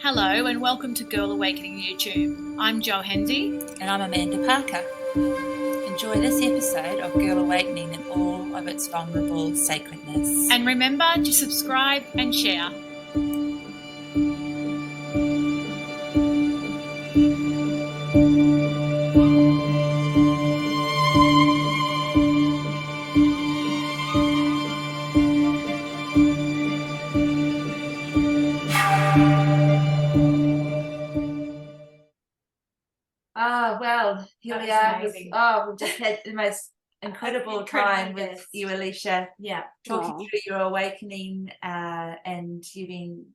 Hello and welcome to Girl Awakening YouTube. I'm Jo Hendy. And I'm Amanda Parker. Enjoy this episode of Girl Awakening in all of its vulnerable sacredness. And remember to subscribe and share. Oh, well, here we are. We've just had the most incredible time with you, Alicia. Yeah. Talking through your awakening, and you've been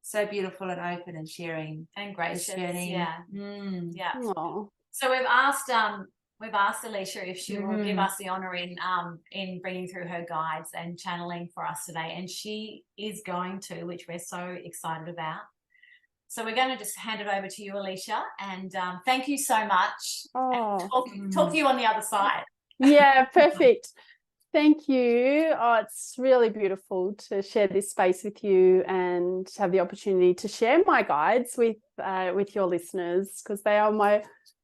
so beautiful and open and sharing. And gracious. Journey. Yeah. Yeah. Aww. So we've asked Alicia if she will give us the honor in bringing through her guides and channeling for us today, and she is going to, which we're so excited about. So we're going to just hand it over to you, Alicia, and thank you so much. Talk to you on the other side. Yeah, perfect. Thank you. Oh, it's really beautiful to share this space with you and have the opportunity to share my guides with your listeners, because they are my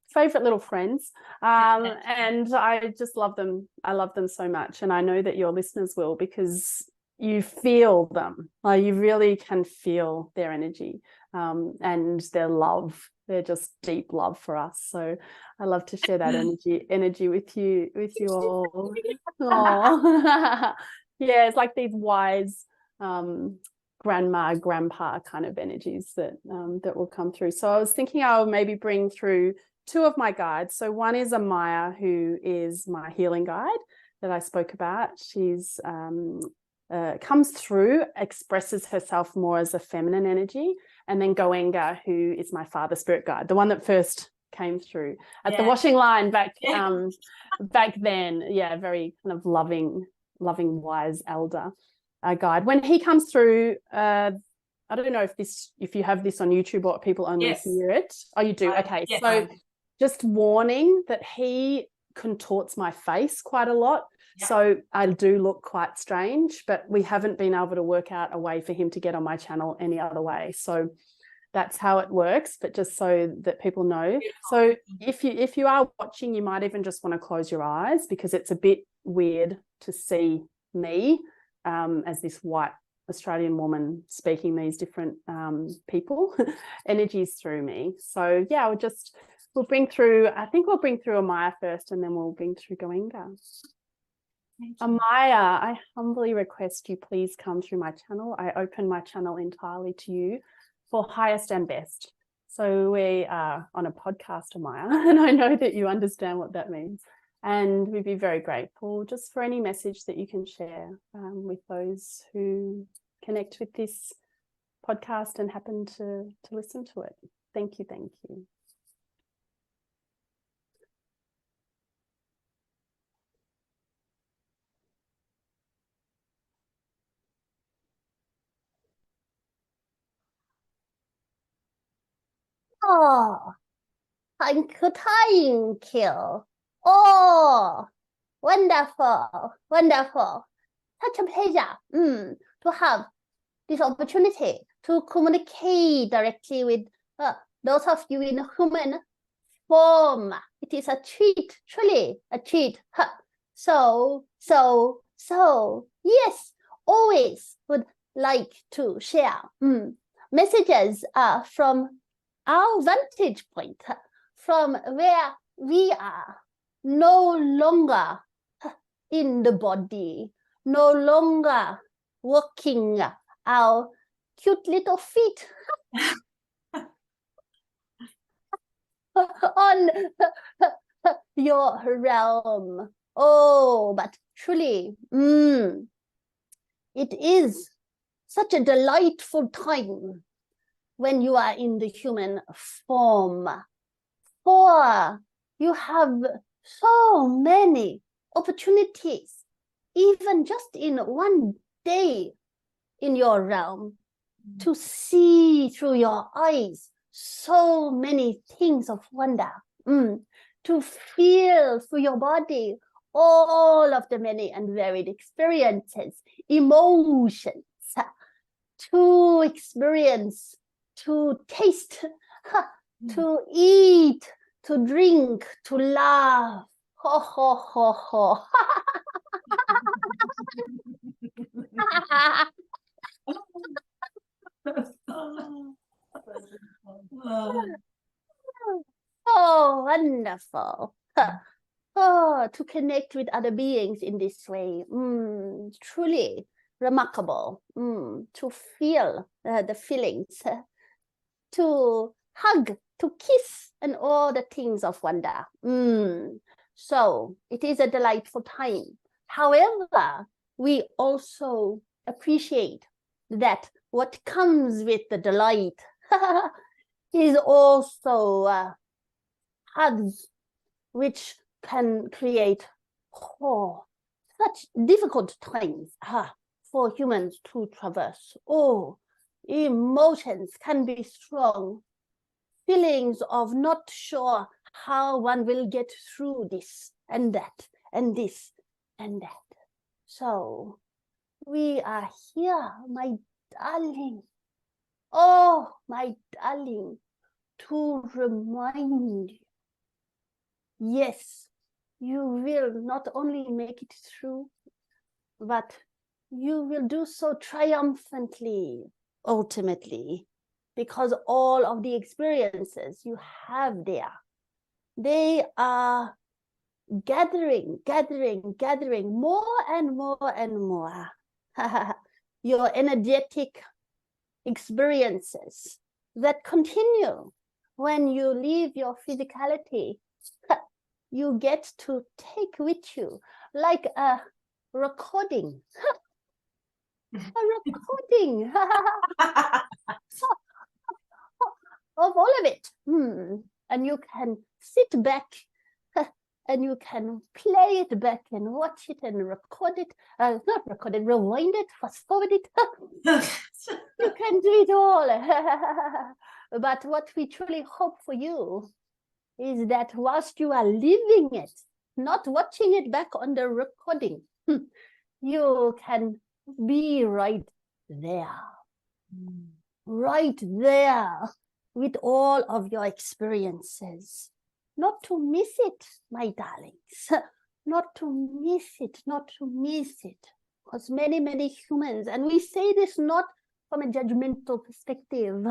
favorite little friends, and I just love them. I love them so much, and I know that your listeners will, because you feel them. Like, you really can feel their energy. And their love, they're just deep love for us. So I love to share that energy with you all. Yeah, it's like these wise grandma, grandpa kind of energies that will come through. So I was thinking I'll maybe bring through two of my guides. So one is Amaya, who is my healing guide that I spoke about. She's comes through, expresses herself more as a feminine energy. And then Goenga, who is my father spirit guide, the one that first came through at the washing line back then. Yeah, very kind of loving, wise elder guide. When he comes through, I don't know if you have this on YouTube or people only hear it. Oh, you do? Okay. Yes, so just warning that he contorts my face quite a lot. Yeah. So I do look quite strange, but we haven't been able to work out a way for him to get on my channel any other way. So that's how it works, but just so that people know. So if you are watching, you might even just want to close your eyes, because it's a bit weird to see me as this white Australian woman speaking these different people energies through me. So yeah, we'll bring through Amaya first, and then we'll bring through Goenga. Amaya, I humbly request you please come through my channel. I open my channel entirely to you for highest and best. So we are on a podcast, Amaya, and I know that you understand what that means. And we'd be very grateful just for any message that you can share with those who connect with this podcast and happen to listen to it. Thank you. Thank you. Oh, thank you. Oh, wonderful. Such a pleasure to have this opportunity to communicate directly with those of you in human form. It is a treat, truly a treat. So, yes, always would like to share messages from our vantage point, from where we are no longer in the body, no longer walking our cute little feet on your realm. Oh, but truly, it is such a delightful time when you are in the human form, for you have so many opportunities, even just in one day in your realm, to see through your eyes so many things of wonder, to feel through your body all of the many and varied experiences, emotions, to experience to taste, to eat, to drink, to laugh. Ho, ho, ho, ho. Oh, wonderful. Oh, to connect with other beings in this way. Truly remarkable. To feel the feelings, to hug, to kiss, and all the things of wonder. So it is a delightful time. However, we also appreciate that what comes with the delight is also hugs, which can create such difficult times for humans to traverse. Emotions can be strong. Feelings of not sure how one will get through this and that and this and that. So we are here, my darling. Oh, my darling, to remind you, yes, you will not only make it through, but you will do so triumphantly, ultimately, because all of the experiences you have there, they are gathering more and more and more. Your energetic experiences that continue when you leave your physicality, you get to take with you like a recording. A recording of all of it. And you can sit back and you can play it back and watch it and record it. Not record it, rewind it, fast forward it. You can do it all. But what we truly hope for you is that whilst you are living it, not watching it back on the recording, you can be right there with all of your experiences. Not to miss it, my darlings. Not to miss it. Because many humans, and we say this not from a judgmental perspective,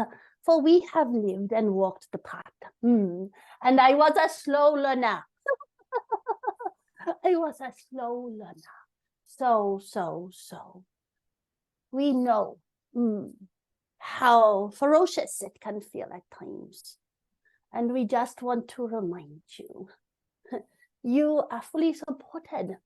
for we have lived and walked the path. And I was a slow learner. So. We know how ferocious it can feel at times. And we just want to remind you, you are fully supported.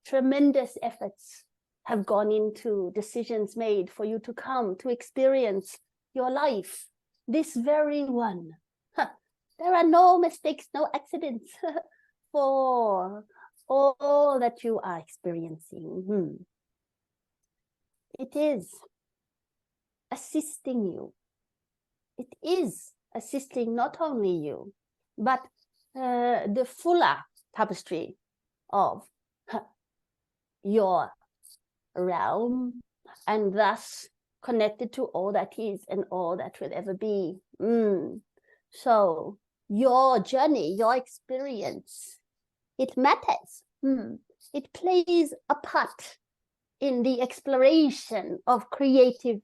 Tremendous efforts have gone into decisions made for you to come to experience your life, this very one. There are no mistakes, no accidents for all that you are experiencing. It is assisting you. It is assisting not only you, but the fuller tapestry of your realm, and thus connected to all that is and all that will ever be. So your journey, your experience, it matters. It plays a part in the exploration of creative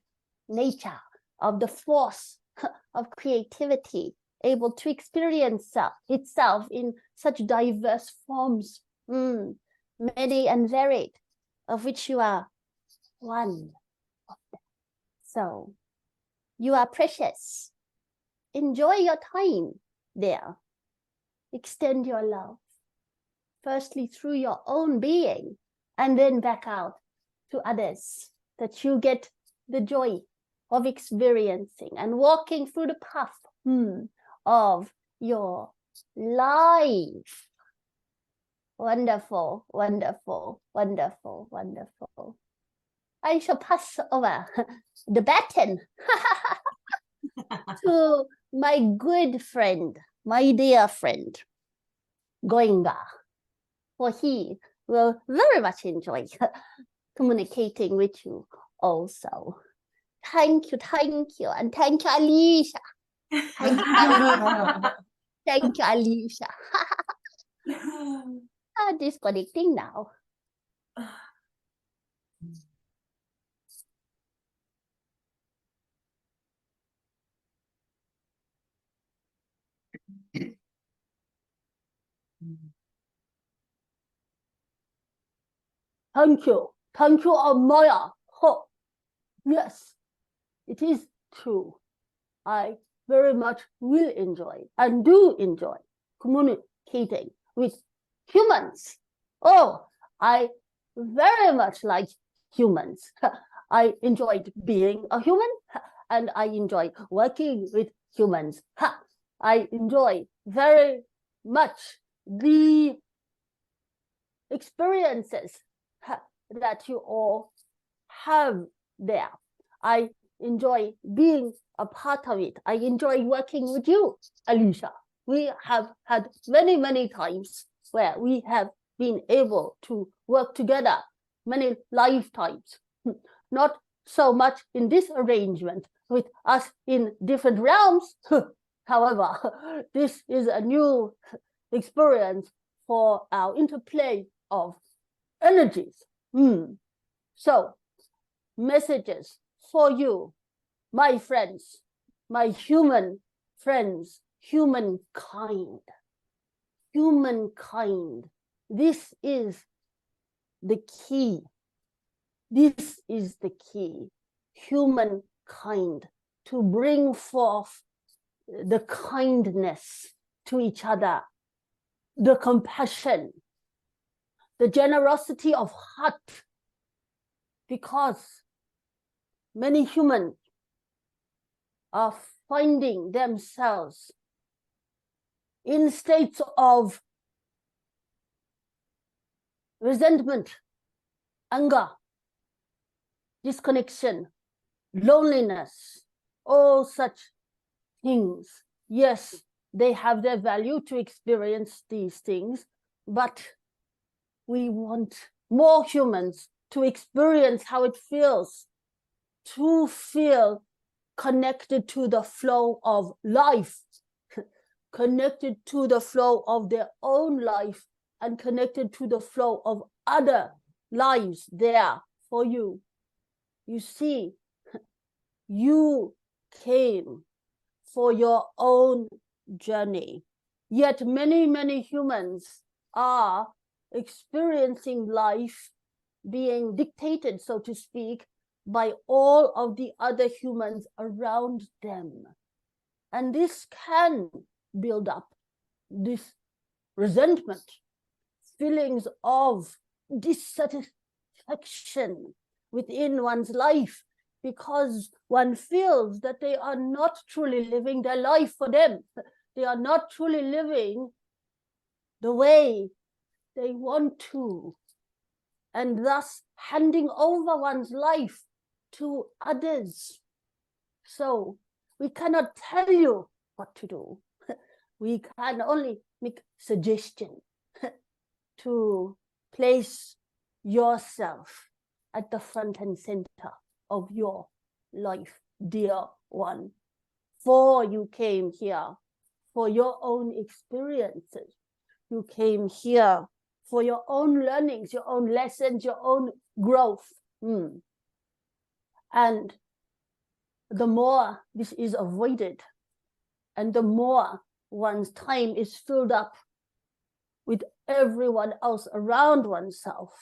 nature, of the force of creativity, able to experience itself in such diverse forms, many and varied, of which you are one of them. So you are precious. Enjoy your time there. Extend your love, firstly through your own being, and then back out to others, that you get the joy of experiencing and walking through the path of your life. Wonderful, wonderful, wonderful, wonderful. I shall pass over the baton to my good friend, my dear friend, Goenga, for he will very much enjoy communicating with you also. Thank you, and thank you, Alicia. Thank you, thank you, Alicia. Disconnecting now. Thank you, Amaya. Oh, yes, it is true. I very much will enjoy and do enjoy communicating with humans. Oh, I very much like humans. I enjoyed being a human, and I enjoy working with humans. I enjoy very much the experiences that you all have there. I enjoy being a part of it. I enjoy working with you, Alicia. We have had many, many times where we have been able to work together, many lifetimes. Not so much in this arrangement with us in different realms. However, this is a new experience for our interplay of energies. So, messages for you, my friends, my human friends, humankind. This is the key. This is the key. Humankind, to bring forth the kindness to each other, the compassion, the generosity of heart, because many humans are finding themselves in states of resentment, anger, disconnection, loneliness, all such things. Yes, they have their value to experience these things, but we want more humans to experience how it feels to feel connected to the flow of life, connected to the flow of their own life, and connected to the flow of other lives there for you. You see, you came for your own journey, yet many, many humans are experiencing life being dictated, so to speak, by all of the other humans around them. And this can build up this resentment, feelings of dissatisfaction within one's life, because one feels that they are not truly living their life for them. They are not truly living the way they want to, and thus handing over one's life to others. So we cannot tell you what to do. We can only make suggestions to place yourself at the front and center of your life, dear one. For you came here for your own experiences. You came here for your own learnings, your own lessons, your own growth. And the more this is avoided, and the more one's time is filled up with everyone else around oneself,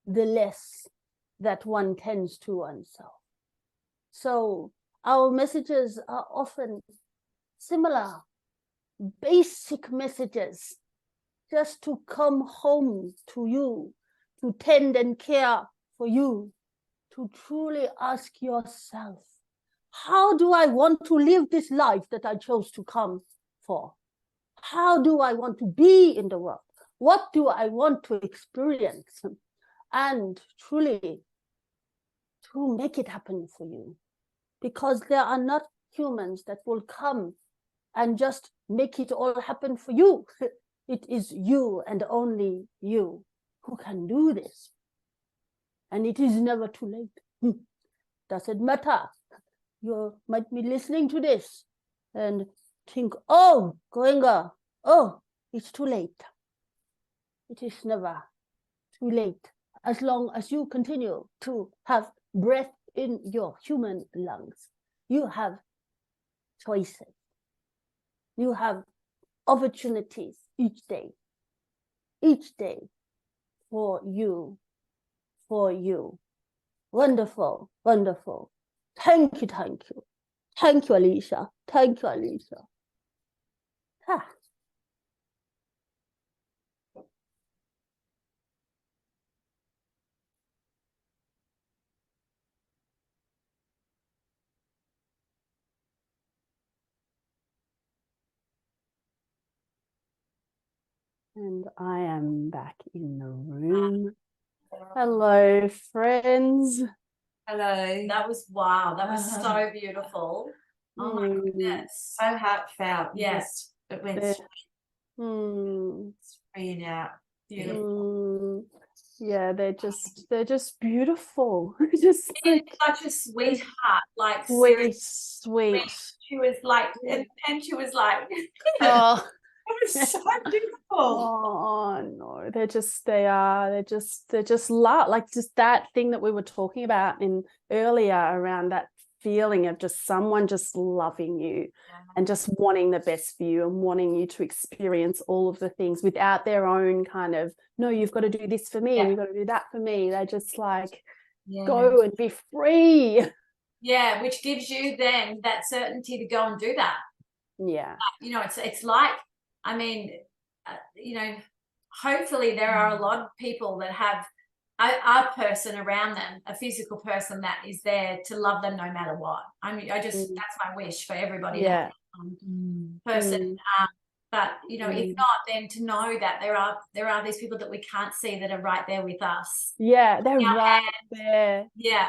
the less that one tends to oneself. So our messages are often similar, basic messages, just to come home to you, to tend and care for you, to truly ask yourself, how do I want to live this life that I chose to come for? How do I want to be in the world? What do I want to experience? And truly to make it happen for you. Because there are not humans that will come and just make it all happen for you. It is you and only you who can do this. And it is never too late. Doesn't matter. You might be listening to this and think, oh, Goenga, oh, it's too late. It is never too late. As long as you continue to have breath in your human lungs, you have choices. You have opportunities each day for you. Wonderful, wonderful. Thank you, Alicia. Thank you, Alicia. Ah. And I am back in the room. Hello, friends. Hello. That was wow. That was so beautiful. Oh my goodness. So heartfelt. Yes. It went spraying out. Beautiful. Yeah, they're just beautiful. Just like such a sweetheart, like sweet. She was like, and she was like, Oh. it was so beautiful. Oh no, they're just love, like just that thing that we were talking about in earlier around that feeling of just someone just loving you and just wanting the best for you and wanting you to experience all of the things without their own kind of, no, you've got to do this for me, you've got to do that for me. They're just like, go and be free. Yeah, which gives you then that certainty to go and do that. Yeah. You know, it's like, I mean, you know, hopefully there are a lot of people that have a person around them, a physical person that is there to love them no matter what. I mean, that's my wish for everybody. Yeah. Person. But you know, if not, then to know that there are these people that we can't see that are right there with us. Yeah, they're right there. Yeah.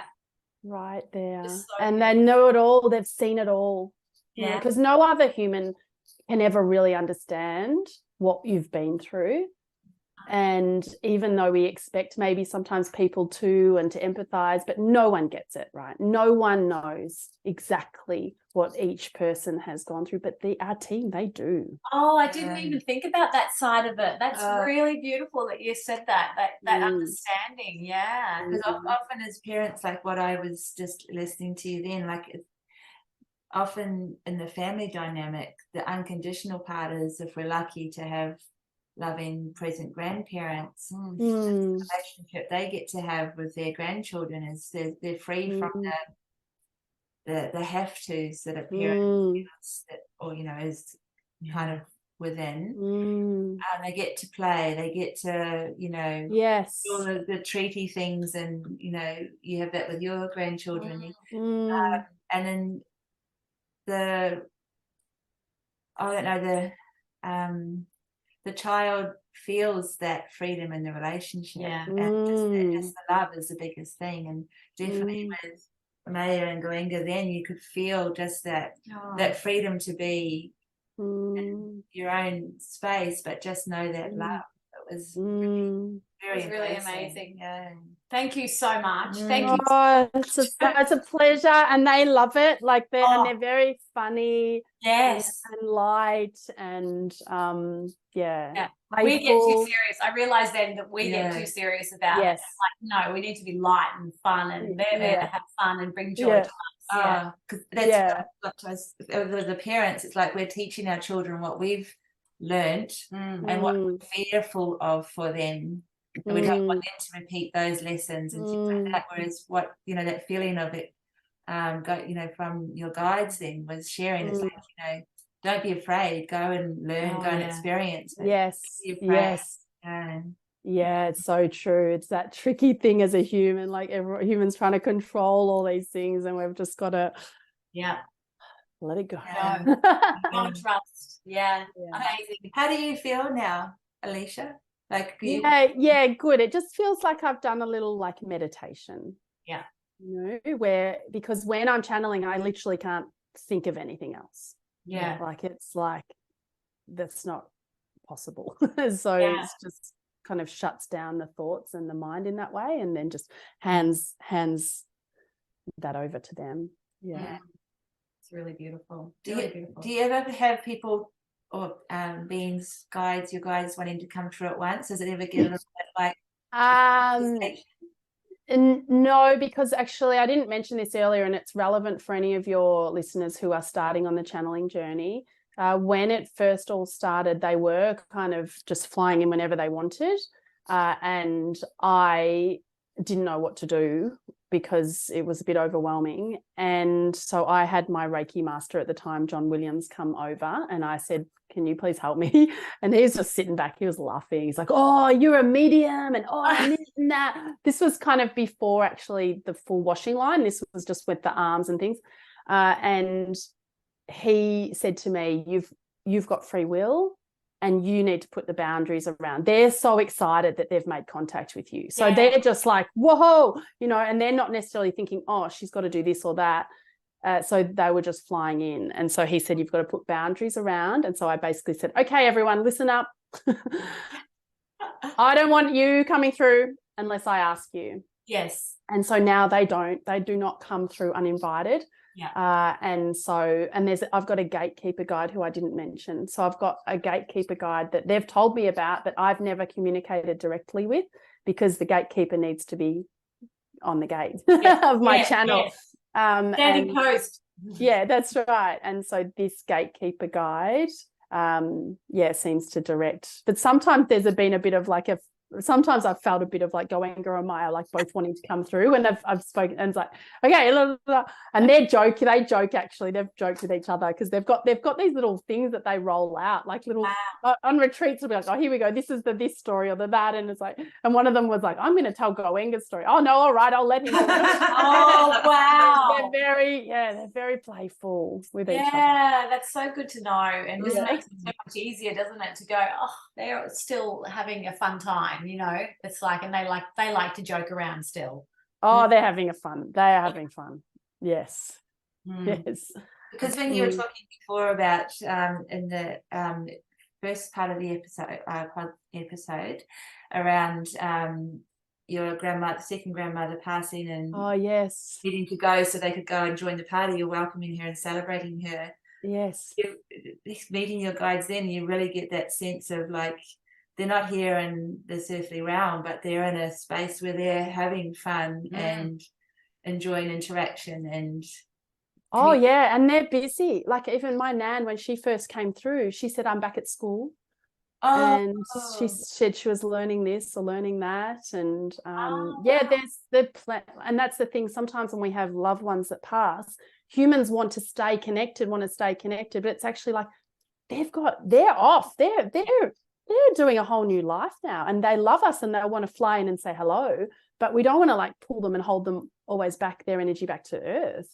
Right there. So and they know it all. They've seen it all. Yeah. Because no other human can ever really understand what you've been through. And even though we expect maybe sometimes people to and to empathize, but no one gets it, right? No one knows exactly what each person has gone through, but our team, they do. Oh, I didn't even think about that side of it. That's really beautiful that you said that understanding. Yeah. Because often as parents, like what I was just listening to you then, like often in the family dynamic, the unconditional part is if we're lucky to have loving present grandparents, the relationship they get to have with their grandchildren is they're free from the have tos that a parent gives, or you know, is kind of within. They get to play, they get to, you know, all the treaty things, and you know, you have that with your grandchildren. And then the child feels that freedom in the relationship, and just the love is the biggest thing. And definitely with Amaya and Goenga, then you could feel just that freedom to be in your own space, but just know that love. It was really amazing. Yeah. Thank you so much. Thank you. It's a pleasure, and they love it. Like they're very funny. Yes. And light, and we get too serious. I realized then that we get too serious about it. Like, no, we need to be light and fun, and they're there to have fun and bring joy to us. Because that's with the parents, it's like we're teaching our children what we've learnt and what we're fearful of for them, and we don't want them to repeat those lessons and things like that. Whereas what, you know, that feeling of it, you know, from your guides then was sharing. It's like, you know, don't be afraid, go and learn, go and experience it. Yeah, it's so true. It's that tricky thing as a human, like humans trying to control all these things, and we've just got to let it go. Trust. Amazing. How do you feel now, Alicia? Like good. It just feels like I've done a little like meditation. You know, because when I'm channeling, I literally can't think of anything else. Like it's like that's not possible. So it's just kind of shuts down the thoughts and the mind in that way, and then just hands that over to them. Yeah. It's really beautiful. Do Really you, beautiful. do you ever have people or beings, guides, your guides wanting to come through at once? Does it ever get a little bit like No, because actually I didn't mention this earlier, and it's relevant for any of your listeners who are starting on the channeling journey. When it first all started, they were kind of just flying in whenever they wanted, and I didn't know what to do because it was a bit overwhelming. And so I had my Reiki master at the time, John Williams, come over, and I said, can you please help me? And he's just sitting back. He was laughing. He's like, oh, you're a medium, and oh, and this and that. This was kind of before actually the full washing line. This was just with the arms and things. And he said to me, you've got free will, and you need to put the boundaries around. They're so excited that they've made contact with you. So they're just like, whoa, and they're not necessarily thinking, oh, she's got to do this or that. So they were just flying in. And so he said, you've got to put boundaries around. And so I basically said, okay, everyone, listen up. I don't want you coming through unless I ask you. Yes. And so now they do not come through uninvited. Yeah. And I've got a gatekeeper guide who I didn't mention. So I've got a gatekeeper guide that they've told me about that I've never communicated directly with, because the gatekeeper needs to be on the gate of my channel. Yes. Standing post. Yeah, that's right. And so this gatekeeper guide, seems to direct. But sometimes there's been a bit of like sometimes I've felt a bit of like Goenga and Amaya, like both wanting to come through, and I've spoken, and it's like, okay, blah, blah, blah. And they joke actually, they've joked with each other because they've got these little things that they roll out, like little on retreats. They'll be like, oh, here we go, this is this story or that, and it's like, and one of them was like, I'm going to tell Goenga's story. Oh no, all right, I'll let him. Oh wow, they're very playful with each other. Yeah, that's so good to know, and just makes it so much easier, doesn't it, to go, oh, they're still having a fun time. It's like, and they like to joke around still. Oh, they're having fun. They are having fun. Yes. Yes. Because when you were talking before about in the first part of the episode around your second grandmother passing, and needing to go so they could go and join the party, you're welcoming her and celebrating her. Yes. Meeting your guides, then you really get that sense of like, they're not here in this earthly realm, but they're in a space where they're having fun and enjoying interaction. And and they're busy. Like even my nan, when she first came through, she said, I'm back at school. And she said she was learning this or learning that. And there's and that's the thing. Sometimes when we have loved ones that pass, humans want to stay connected, but it's actually like they're off. They're doing a whole new life now, and they love us and they want to fly in and say hello, but we don't want to like pull them and hold them always back, their energy back to earth,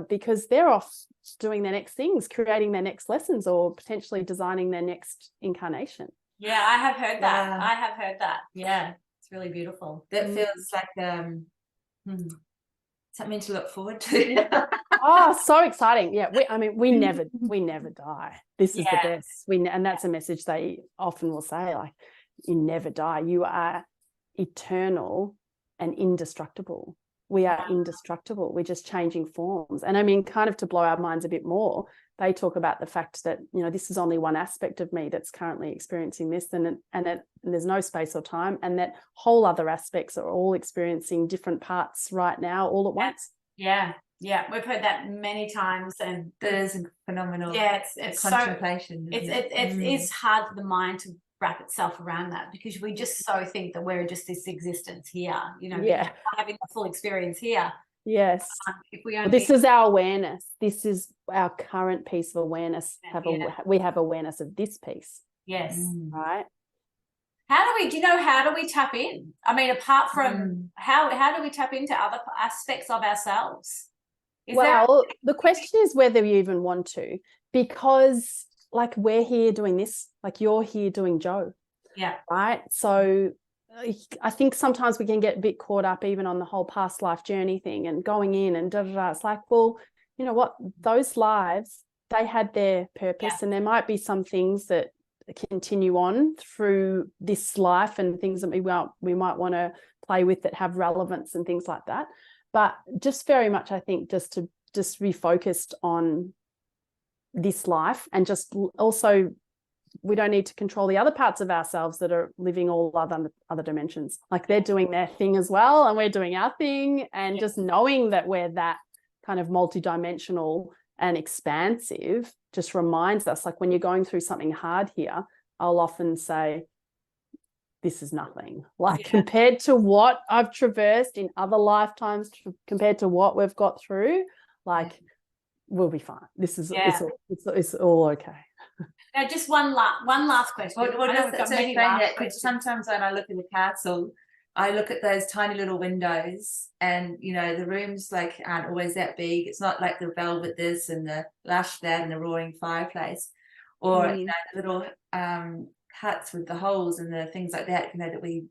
because they're off doing their next things, creating their next lessons, or potentially designing their next incarnation. Yeah, I have heard that. Yeah, it's really beautiful. That feels like something to look forward to. Oh, so exciting. Yeah, we never die. This is the best. And that's a message they often will say, like, you never die. You are eternal and indestructible. We are indestructible. We're just changing forms. And kind of to blow our minds a bit more, they talk about the fact that, this is only one aspect of me that's currently experiencing this, and there's no space or time, and that whole other aspects are all experiencing different parts right now, all at once. Yeah. Yeah, we've heard that many times, and that is phenomenal. Yeah, it's contemplation. It's hard for the mind to wrap itself around that, because we just so think that we're just this existence here, having a full experience here. Yes. If we only... this is our awareness. This is our current piece of awareness. We have awareness of this piece. Yes. Right. How do we tap in? Apart from how do we tap into other aspects of ourselves? The question is whether you even want to, because like we're here doing this, like you're here doing Joe. Yeah. Right. So I think sometimes we can get a bit caught up even on the whole past life journey thing and going in and It's like, well, you know what? Those lives, they had their purpose, and there might be some things that continue on through this life and things that we might want to play with that have relevance and things like that. but just very much, I think, just be focused on this life, and just also we don't need to control the other parts of ourselves that are living all other dimensions. Like they're doing their thing as well, and we're doing our thing, and just knowing that we're that kind of multidimensional and expansive just reminds us, like when you're going through something hard here, I'll often say, this is nothing. Like compared to what I've traversed in other lifetimes, compared to what we've got through, like we'll be fine. This is it's all okay. Now, just one last question. Sometimes when I look at the castle, I look at those tiny little windows, and the rooms like aren't always that big. It's not like the velvet this and the lush that and the roaring fireplace, or the little huts with the holes and the things like that. That we,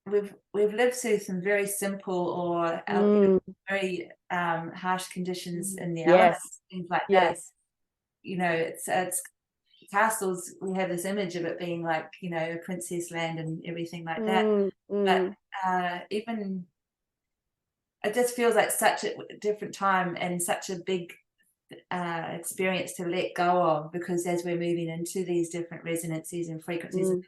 we've lived through some very simple or very harsh conditions in the elements, things like that. It's castles. We have this image of it being like a princess land and everything like that. But even it just feels like such a different time and such a big experience to let go of, because as we're moving into these different resonancies and frequencies of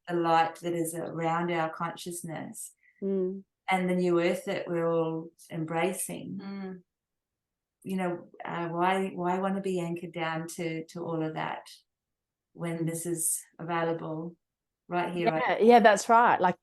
the light that is around our consciousness and the new earth that we're all embracing, why want to be anchored down to all of that when this is available right here? That's right. Like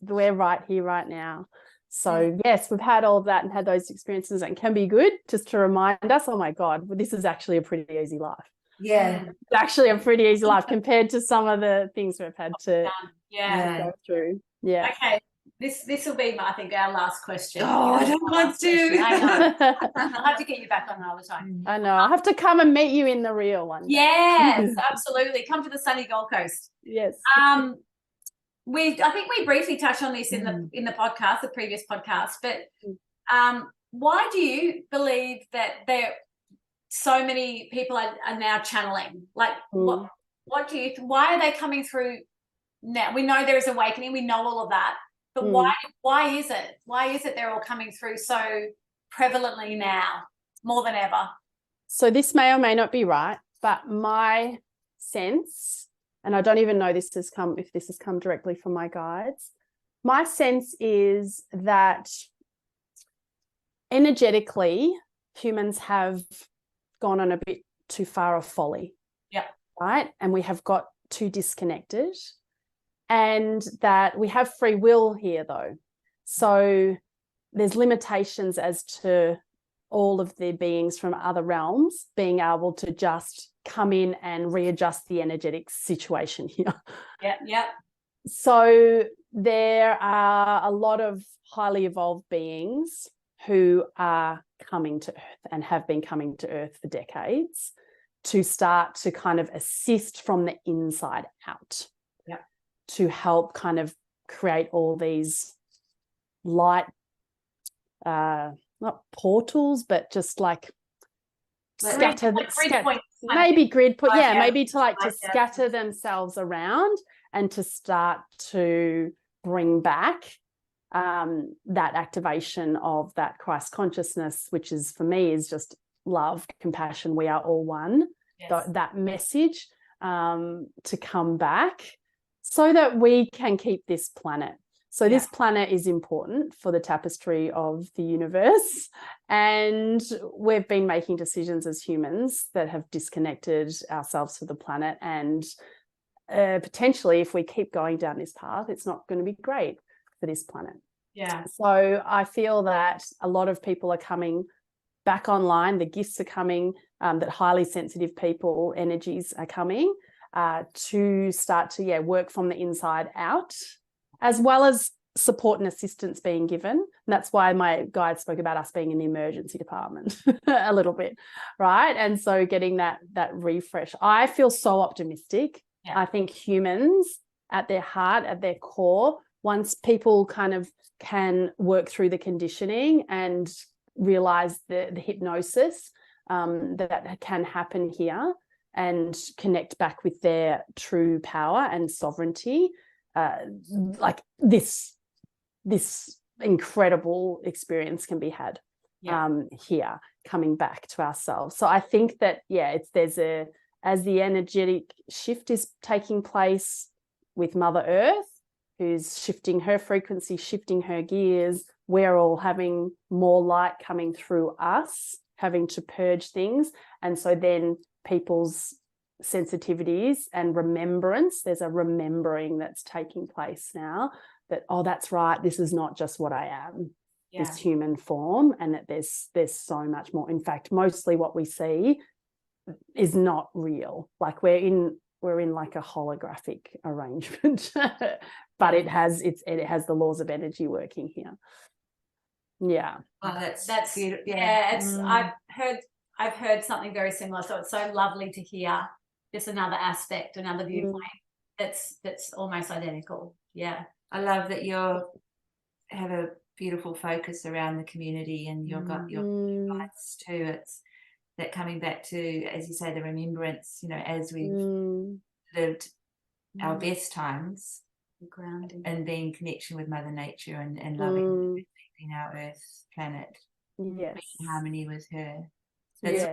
we're right here right now. So yes, we've had all of that and had those experiences, and can be good just to remind us, oh my God, this is actually a pretty easy life. It's actually a pretty easy life compared to some of the things we've had to go through. Okay, this will be, I think, our last question. Oh, I don't want to. I know. I'll have to get you back on another time. I know. I'll have to come and meet you in the real one. Yes, absolutely. Come to the sunny Gold Coast. Yes. I think we briefly touched on this in the podcast, the previous podcast, but why do you believe that so many people are now channeling? Like, why are they coming through now? We know there is awakening, we know all of that, but why is it? Why is it they're all coming through so prevalently now, more than ever? So this may or may not be right, but my sense, and I don't even know if this has come directly from my guides, my sense is that energetically humans have gone on a bit too far of folly. Right? And we have got too disconnected, and that we have free will here though. So there's limitations as to all of the beings from other realms being able to just come in and readjust the energetic situation here. So there are a lot of highly evolved beings who are coming to Earth and have been coming to Earth for decades to start to kind of assist from the inside out, to help kind of create all these light, not portals, but just like scatter maybe grid put maybe to like to scatter themselves around and to start to bring back that activation of that Christ consciousness, which is for me is just love, compassion, we are all one. That message to come back so that we can keep this planet. So this planet is important for the tapestry of the universe, and we've been making decisions as humans that have disconnected ourselves from the planet, and potentially if we keep going down this path, it's not going to be great for this planet. So I feel that a lot of people are coming back online, the gifts are coming, that highly sensitive people energies are coming to start to work from the inside out, as well as support and assistance being given. And that's why my guide spoke about us being in the emergency department a little bit, right? And so getting that refresh. I feel so optimistic. I think humans at their heart, at their core, once people kind of can work through the conditioning and realize the hypnosis that can happen here and connect back with their true power and sovereignty, like this incredible experience can be had here, coming back to ourselves. So I think that, as the energetic shift is taking place with Mother Earth, who's shifting her frequency, shifting her gears, we're all having more light coming through us, having to purge things. And so then people's sensitivities and remembrance, there's a remembering that's taking place now that, oh, that's right, this is not just what I am, this human form, and that there's so much more. In fact, mostly what we see is not real. Like we're in like a holographic arrangement, but it has the laws of energy working here. Yeah. Oh, that's beautiful. yeah. It's I've heard something very similar. So it's so lovely to hear just another aspect, another viewpoint that's almost identical. Yeah. I love that you have a beautiful focus around the community, and you've got your guides too. It's that coming back to, as you say, the remembrance, you know, as we've lived our best times, The grounding. and being in connection with Mother Nature and loving our Earth planet, being in harmony with her. That's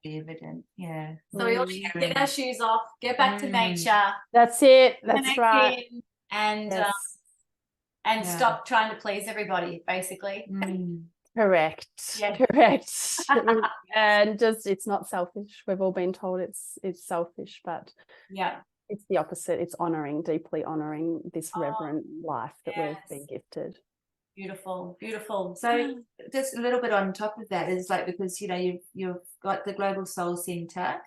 evident. Yeah. So we all need to get our shoes off, get back to nature. That's it. That's connect right. in, and stop trying to please everybody, basically. Correct. Correct. And just, it's not selfish. We've all been told it's selfish, but it's the opposite. It's deeply honoring this reverent life that we've been gifted. Beautiful, beautiful. So just a little bit on top of that is like, because you know you've got the Global Soul Center,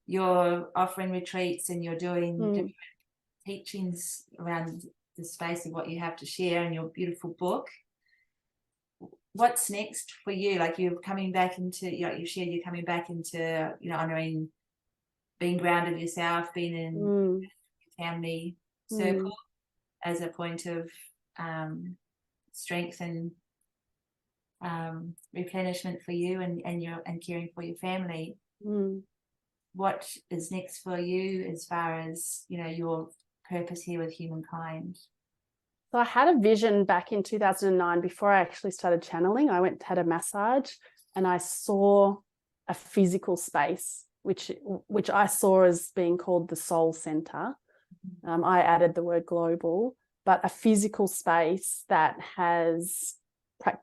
you're offering retreats and you're doing different teachings around the space of what you have to share in your beautiful book. What's next for you? Like you're coming back into, you know, you shared you're coming back into, you know, honoring being grounded yourself, being in your family circle as a point of strength and replenishment for you and caring for your family. What is next for you as far as, you know, your purpose here with humankind? So I had a vision back in 2009 before I actually started channeling. I had a massage and I saw a physical space, which I saw as being called the Soul Center. I added the word global, but a physical space that has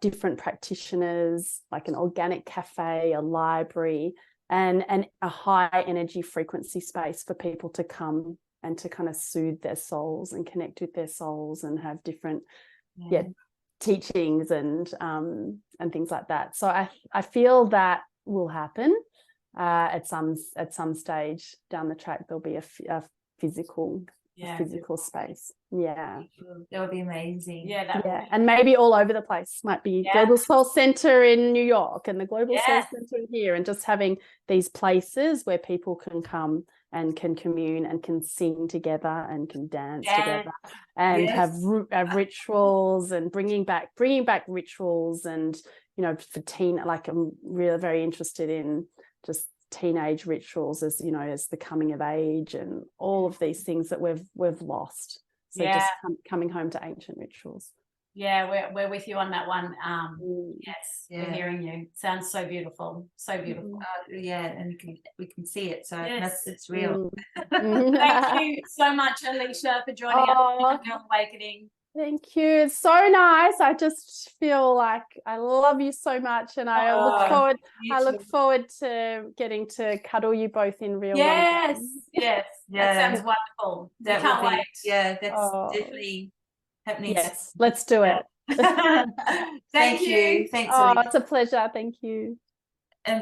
different practitioners, like an organic cafe, a library, and a high energy frequency space for people to come and to kind of soothe their souls and connect with their souls and have different teachings and things like that. So I feel that will happen at some stage down the track. There'll be a physical space. That would be amazing. And maybe all over the place. Might be Global Soul Center in New York and the Global Soul Center here, and just having these places where people can come and can commune and can sing together and can dance together and have rituals, and bringing back rituals. And you know, for like I'm really very interested in just teenage rituals, as you know, as the coming of age and all of these things that we've lost. So just coming home to ancient rituals. We're with you on that one. We're hearing you. Sounds so beautiful, so beautiful. And we can see it, so it's real. Thank you so much, Alicia, for joining us on Girl Awakening. Thank you. It's so nice. I just feel like I love you so much, and I look forward to getting to cuddle you both in real life. That sounds wonderful. Can't wait. That's definitely happening. Yes, let's do it. Thank you. Thanks. It's a pleasure. Thank you.